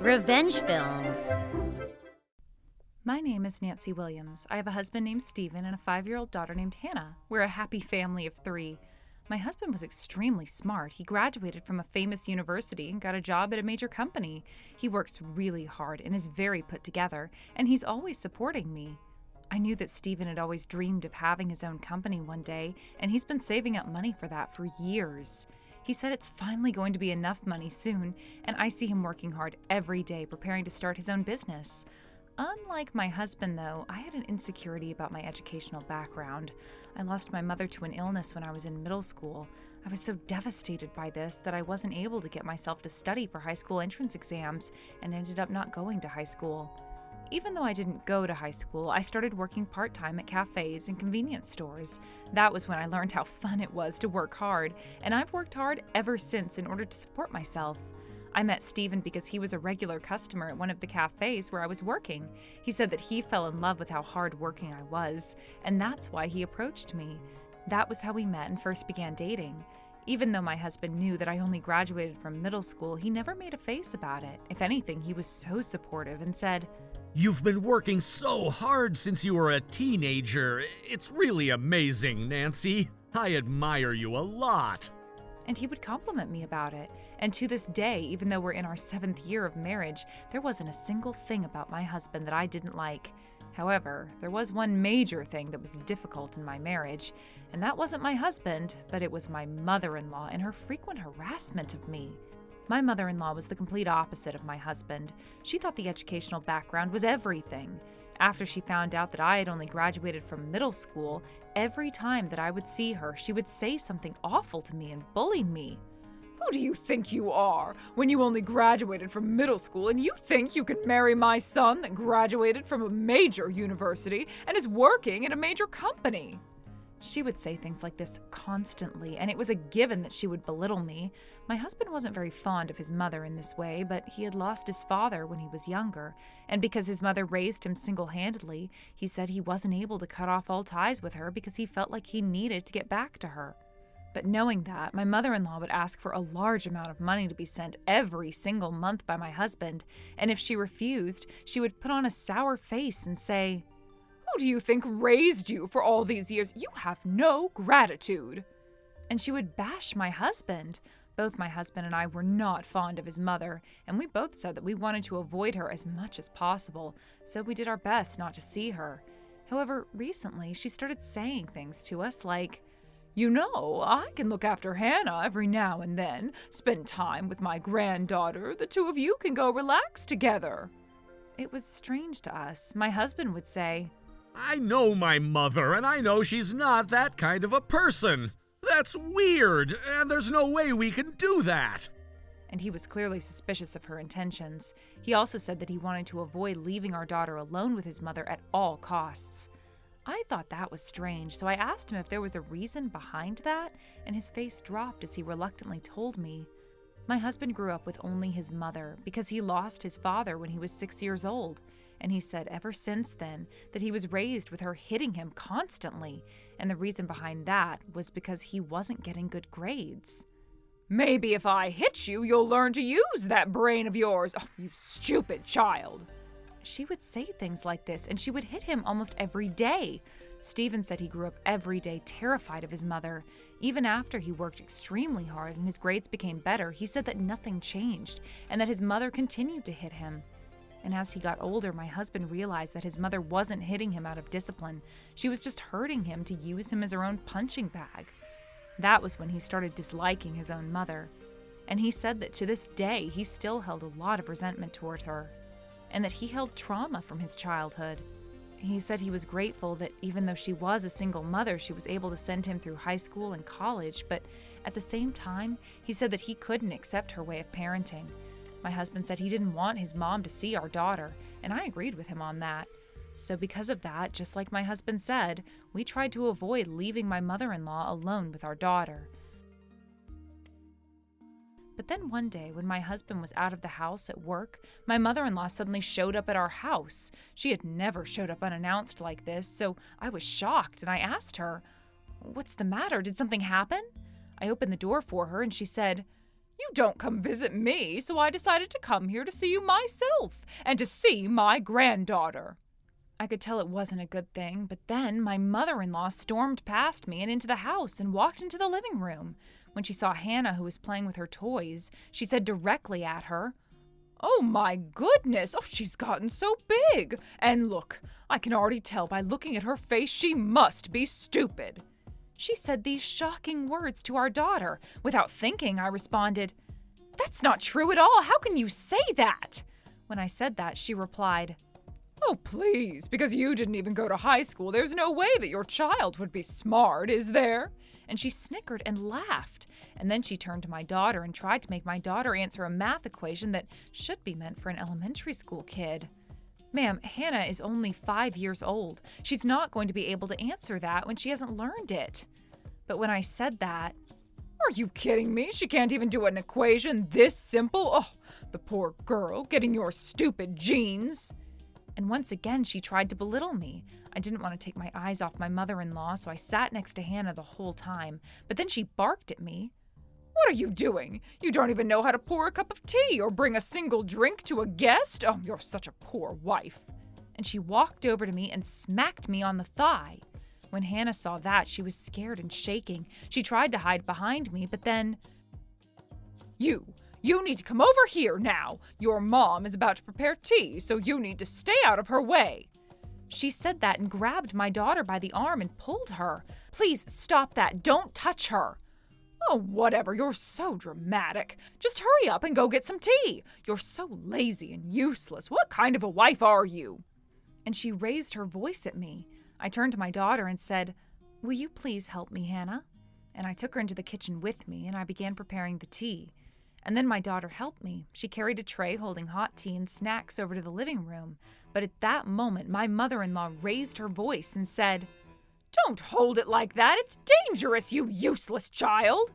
Revenge films. My name is Nancy Williams. I have a husband named Steven and a 5-year-old daughter named Hannah. We're a happy family of 3. My husband was extremely smart. He graduated from a famous university and got a job at a major company. He works really hard and is very put together, and he's always supporting me. I knew that Steven had always dreamed of having his own company one day, and he's been saving up money for that for years. He said it's finally going to be enough money soon, and I see him working hard every day preparing to start his own business. Unlike my husband, though, I had an insecurity about my educational background. I lost my mother to an illness when I was in middle school. I was so devastated by this that I wasn't able to get myself to study for high school entrance exams and ended up not going to high school. Even though I didn't go to high school, I started working part-time at cafes and convenience stores. That was when I learned how fun it was to work hard, and I've worked hard ever since in order to support myself. I met Steven because he was a regular customer at one of the cafes where I was working. He said that he fell in love with how hardworking I was, and that's why he approached me. That was how we met and first began dating. Even though my husband knew that I only graduated from middle school, he never made a face about it. If anything, he was so supportive and said, "You've been working so hard since you were a teenager. It's really amazing, Nancy. I admire you a lot." And he would compliment me about it. And to this day, even though we're in our 7th year of marriage, there wasn't a single thing about my husband that I didn't like. However, there was one major thing that was difficult in my marriage, and that wasn't my husband, but it was my mother-in-law and her frequent harassment of me. My mother-in-law was the complete opposite of my husband. She thought the educational background was everything. After she found out that I had only graduated from middle school, every time that I would see her, she would say something awful to me and bully me. "Who do you think you are, when you only graduated from middle school and you think you can marry my son that graduated from a major university and is working in a major company?" She would say things like this constantly, and it was a given that she would belittle me. My husband wasn't very fond of his mother in this way, but he had lost his father when he was younger, and because his mother raised him single-handedly, he said he wasn't able to cut off all ties with her because he felt like he needed to get back to her. But knowing that, my mother-in-law would ask for a large amount of money to be sent every single month by my husband, and if she refused, she would put on a sour face and say, "Who do you think raised you for all these years? You have no gratitude." And she would bash my husband. Both my husband and I were not fond of his mother, and we both said that we wanted to avoid her as much as possible, so we did our best not to see her. However, recently she started saying things to us like, "You know, I can look after Hannah every now and then, spend time with my granddaughter. The two of you can go relax together." It was strange to us. My husband would say, "I know my mother, and I know she's not that kind of a person. That's weird, and there's no way we can do that." And he was clearly suspicious of her intentions. He also said that he wanted to avoid leaving our daughter alone with his mother at all costs. I thought that was strange, so I asked him if there was a reason behind that, and his face dropped as he reluctantly told me. My husband grew up with only his mother because he lost his father when he was 6 years old, and he said ever since then that he was raised with her hitting him constantly, and the reason behind that was because he wasn't getting good grades. "Maybe if I hit you, you'll learn to use that brain of yours. Oh, you stupid child." She would say things like this, and she would hit him almost every day. Steven said he grew up every day terrified of his mother. Even after he worked extremely hard and his grades became better, he said that nothing changed and that his mother continued to hit him. And as he got older, my husband realized that his mother wasn't hitting him out of discipline. She was just hurting him to use him as her own punching bag. That was when he started disliking his own mother. And he said that to this day, he still held a lot of resentment toward her, and that he held trauma from his childhood. He said he was grateful that even though she was a single mother, she was able to send him through high school and college, but at the same time, he said that he couldn't accept her way of parenting. My husband said he didn't want his mom to see our daughter, and I agreed with him on that. So because of that, just like my husband said, we tried to avoid leaving my mother-in-law alone with our daughter. But then one day, when my husband was out of the house at work, my mother-in-law suddenly showed up at our house. She had never showed up unannounced like this, so I was shocked and I asked her, "What's the matter? Did something happen?" I opened the door for her and she said, "You don't come visit me, so I decided to come here to see you myself and to see my granddaughter." I could tell it wasn't a good thing, but then my mother-in-law stormed past me and into the house and walked into the living room. When she saw Hannah, who was playing with her toys, she said directly at her, "Oh my goodness, she's gotten so big. And look, I can already tell by looking at her face she must be stupid." She said these shocking words to our daughter. Without thinking, I responded, "That's not true at all. How can you say that?" When I said that, she replied, "Oh, please, because you didn't even go to high school, there's no way that your child would be smart, is there?" And she snickered and laughed. And then she turned to my daughter and tried to make my daughter answer a math equation that should be meant for an elementary school kid. Ma'am, Hannah is only 5 years old. She's not going to be able to answer that when she hasn't learned it. But when I said that, "Are you kidding me? She can't even do an equation this simple? Oh, the poor girl, getting your stupid genes." And once again, she tried to belittle me. I didn't want to take my eyes off my mother-in-law, so I sat next to Hannah the whole time. But then she barked at me. "What are you doing? You don't even know how to pour a cup of tea or bring a single drink to a guest? Oh, you're such a poor wife." And she walked over to me and smacked me on the thigh. When Hannah saw that, she was scared and shaking. She tried to hide behind me, but then, You need to come over here now. Your mom is about to prepare tea, so you need to stay out of her way." She said that and grabbed my daughter by the arm and pulled her. "Please stop that. Don't touch her." "Oh, whatever. You're so dramatic. Just hurry up and go get some tea. You're so lazy and useless. What kind of a wife are you?" And she raised her voice at me. I turned to my daughter and said, "Will you please help me, Hannah?" And I took her into the kitchen with me and I began preparing the tea. And then my daughter helped me. She carried a tray holding hot tea and snacks over to the living room. But at that moment, my mother-in-law raised her voice and said, "Don't hold it like that. It's dangerous, you useless child."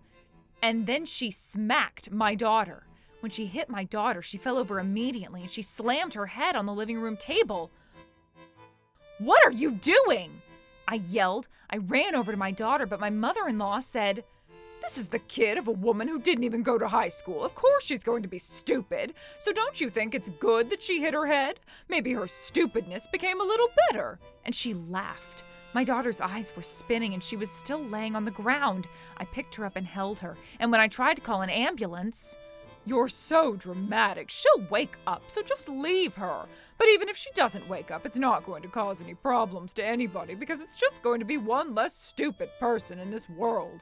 And then she smacked my daughter. When she hit my daughter, she fell over immediately and she slammed her head on the living room table. "What are you doing?" I yelled. I ran over to my daughter, but my mother-in-law said, "This is the kid of a woman who didn't even go to high school. Of course she's going to be stupid. So don't you think it's good that she hit her head? Maybe her stupidness became a little better." And she laughed. My daughter's eyes were spinning and she was still laying on the ground. I picked her up and held her. And when I tried to call an ambulance, "You're so dramatic. She'll wake up, so just leave her. But even if she doesn't wake up, it's not going to cause any problems to anybody because it's just going to be one less stupid person in this world."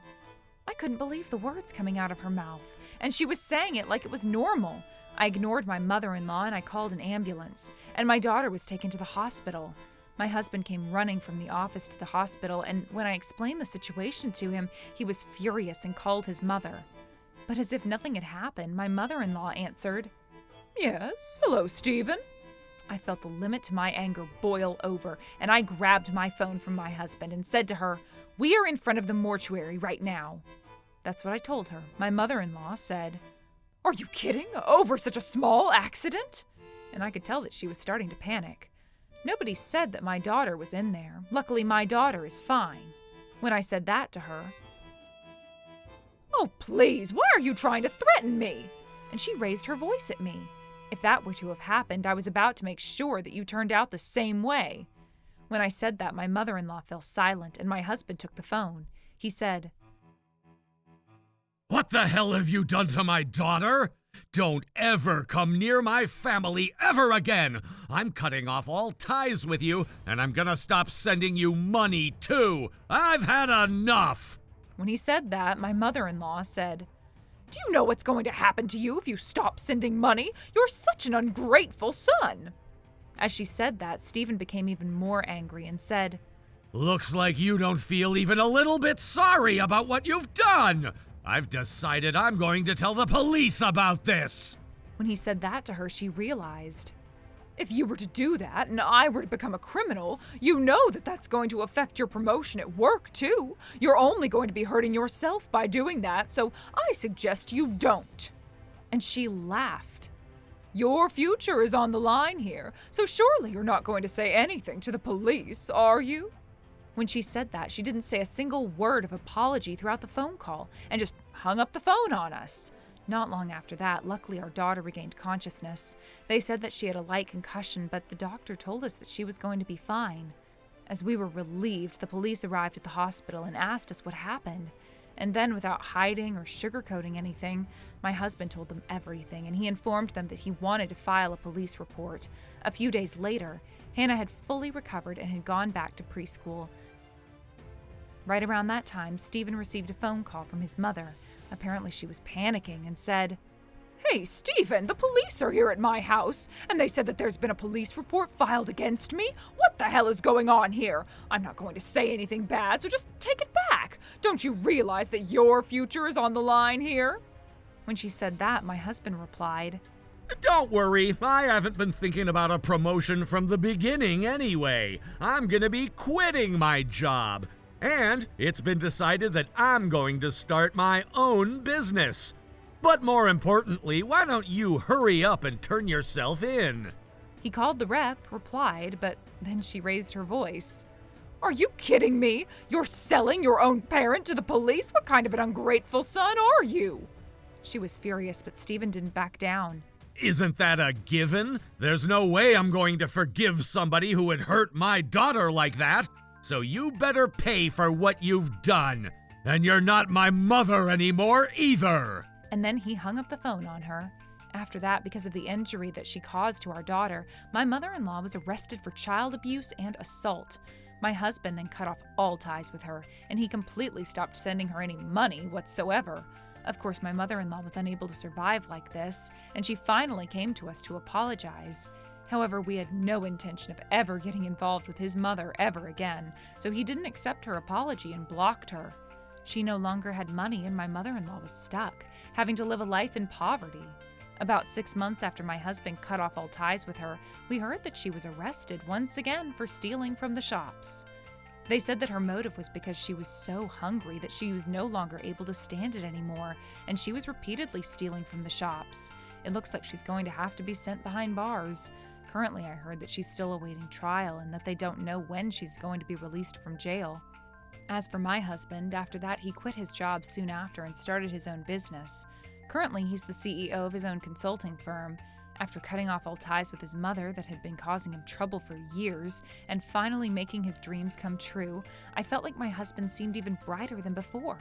I couldn't believe the words coming out of her mouth, and she was saying it like it was normal. I ignored my mother-in-law and I called an ambulance, and my daughter was taken to the hospital. My husband came running from the office to the hospital, and when I explained the situation to him, he was furious and called his mother. But as if nothing had happened, my mother-in-law answered, "Yes, hello, Stephen." I felt the limit to my anger boil over, and I grabbed my phone from my husband and said to her, "We are in front of the mortuary right now." That's what I told her. My mother-in-law said, "Are you kidding? Over such a small accident?" And I could tell that she was starting to panic. Nobody said that my daughter was in there. Luckily, my daughter is fine. When I said that to her, "Oh, please, why are you trying to threaten me?" And she raised her voice at me. If that were to have happened, I was about to make sure that you turned out the same way. When I said that, my mother-in-law fell silent and my husband took the phone. He said, "What the hell have you done to my daughter? Don't ever come near my family ever again. I'm cutting off all ties with you, and I'm gonna stop sending you money too. I've had enough." When he said that, my mother-in-law said, "Do you know what's going to happen to you if you stop sending money? You're such an ungrateful son." As she said that, Stephen became even more angry and said, "Looks like you don't feel even a little bit sorry about what you've done. I've decided I'm going to tell the police about this." When he said that to her, she realized, "If you were to do that and I were to become a criminal, you know that that's going to affect your promotion at work too. You're only going to be hurting yourself by doing that, so I suggest you don't." And she laughed. "Your future is on the line here, so surely you're not going to say anything to the police, are you?" When she said that, she didn't say a single word of apology throughout the phone call and just hung up the phone on us. Not long after that, luckily our daughter regained consciousness. They said that she had a light concussion, but the doctor told us that she was going to be fine. As we were relieved, the police arrived at the hospital and asked us what happened. And then, without hiding or sugarcoating anything, my husband told them everything, and he informed them that he wanted to file a police report. A few days later, Hannah had fully recovered and had gone back to preschool. Right around that time, Stephen received a phone call from his mother. Apparently she was panicking and said, "Hey, Stephen, the police are here at my house, and they said that there's been a police report filed against me. What the hell is going on here? I'm not going to say anything bad, so just take it back. Don't you realize that your future is on the line here?" When she said that, my husband replied, Don't worry, I haven't been thinking about a promotion from the beginning anyway. I'm gonna be quitting my job. And it's been decided that I'm going to start my own business. But more importantly, why don't you hurry up and turn yourself in? He called the rep, replied, but then she raised her voice. "Are you kidding me? You're selling your own parent to the police? What kind of an ungrateful son are you?" She was furious, but Stephen didn't back down. Isn't that a given? There's no way I'm going to forgive somebody who would hurt my daughter like that. So you better pay for what you've done. And you're not my mother anymore either. And then he hung up the phone on her. After that, because of the injury that she caused to our daughter, my mother-in-law was arrested for child abuse and assault. My husband then cut off all ties with her, and he completely stopped sending her any money whatsoever. Of course, my mother-in-law was unable to survive like this, and she finally came to us to apologize. However, we had no intention of ever getting involved with his mother ever again, so he didn't accept her apology and blocked her. She no longer had money, and my mother-in-law was stuck, having to live a life in poverty. About 6 months after my husband cut off all ties with her, we heard that she was arrested once again for stealing from the shops. They said that her motive was because she was so hungry that she was no longer able to stand it anymore, and she was repeatedly stealing from the shops. It looks like she's going to have to be sent behind bars. Currently, I heard that she's still awaiting trial and that they don't know when she's going to be released from jail. As for my husband, after that he quit his job soon after and started his own business. Currently, he's the CEO of his own consulting firm. After cutting off all ties with his mother that had been causing him trouble for years and finally making his dreams come true, I felt like my husband seemed even brighter than before.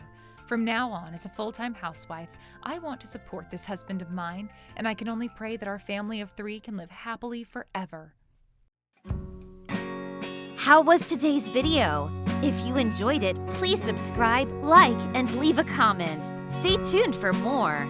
From now on, as a full-time housewife, I want to support this husband of mine, and I can only pray that our family of 3 can live happily forever. How was today's video? If you enjoyed it, please subscribe, like, and leave a comment. Stay tuned for more.